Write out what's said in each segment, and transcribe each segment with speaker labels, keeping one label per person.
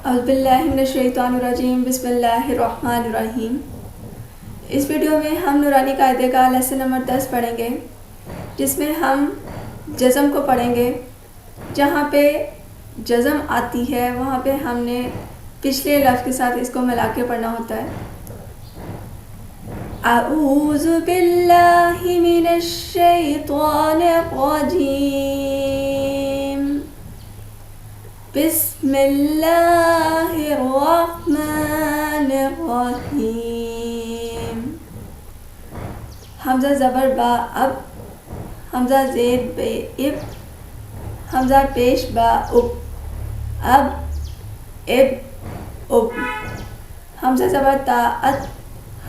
Speaker 1: اعوذ باللہ من الشیطان الرجیم بسم اللہ الرحمن الرحیم۔ اس ویڈیو میں ہم نورانی قاعدے کا لیسن نمبر 10 پڑھیں گے، جس میں ہم جزم کو پڑھیں گے۔ جہاں پہ جزم آتی ہے وہاں پہ ہم نے پچھلے لفظ کے ساتھ اس کو ملا کے پڑھنا ہوتا ہے۔ اعوذ باللہ من الشیطان الرجیم، بسم اللہ الرحمن الرحیم۔ حمزہ زبر با اب، حمزہ زیر بے اب، حمزہ پیش با اب، اب اب اب۔ حمزہ زبر تا ات،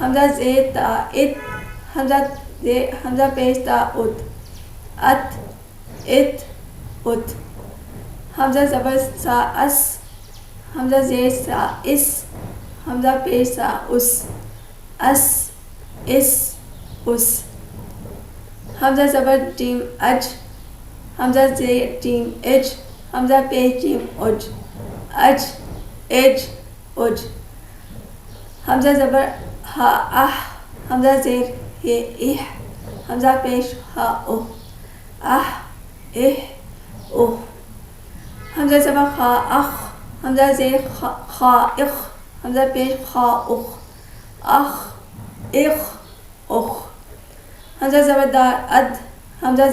Speaker 1: حمزہ زیر تا ات، حمزہ پیش تا ات، ات ات ات۔ حمزہ زبر سا اس، حمزہ زیر سا اس، حمزہ پیش سا اس، اس اس اس۔ حمزہ زبر جیم اج، حمزہ زیر جیم اج، حمزہ پیش جیم اج، اج اج اج۔ حمزہ زبر ہا اح، حمزہ زیر ہے اح، حمزہ پیش ہا اوہ، اح اح اوہ۔ حمزہ زبر خا اخ، حمزہ زیر خا اخ، حمزہ پیش خا اخ، اخ اخ اخ۔ حمزہ زبر دار اد، حمزہ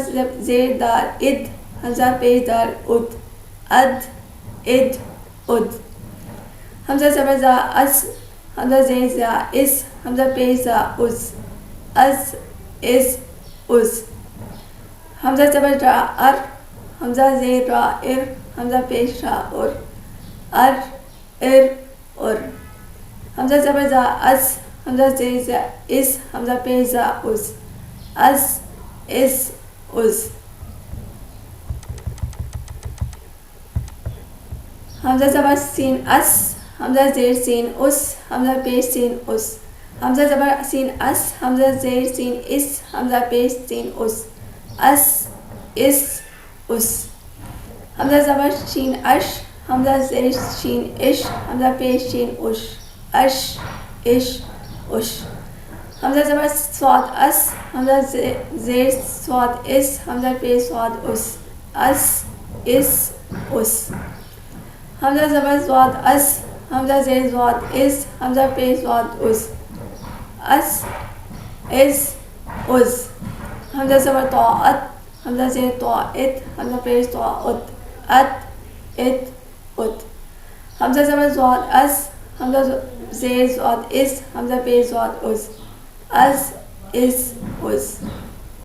Speaker 1: زیر دار اد، حمزہ پیش دار اد، اد اد اد۔ حمزہ زبر زا اس، حمزہ زیر زا اس، حمزہ پیش زا اس، از از از۔ حمزہ زبر را ار، حمزہ زیر را ار، حمزہ پیش را ار، ار ار ار۔ حمزہ زبر زا اس، حمزہ زیر زا اس، حمزہ پیش زا اس، از از از۔ حمزہ زبر سین اس، حمزہ زیر سین اس، حمزہ پیش سین اس، حمزہ زبر سین اس، حمزہ زیر سین اس، حمزہ پیش سین اس، اس اس اس۔ حمزہ زبر شین اش، حمزہ زیر شین اش، حمزہ پیش شین اش، اش اش اش۔ حمزہ زبر صاد اس، حمزہ زیر صاد اس، حمزہ پیش صاد اس، اس اس اس۔ حمزہ زبر زواد اس، حمزہ زیر زواد اس، حمزہ پیش زواد اس، اس اس اس۔ حمزہ زبر طاعت، حمزہ زیر طاعت، حمزہ پیش طاعت، ات ات ات۔ حمزہ زبر زواد اس، حمزہ زیر زواد اس، حمزہ پیش زواد اس، از از از۔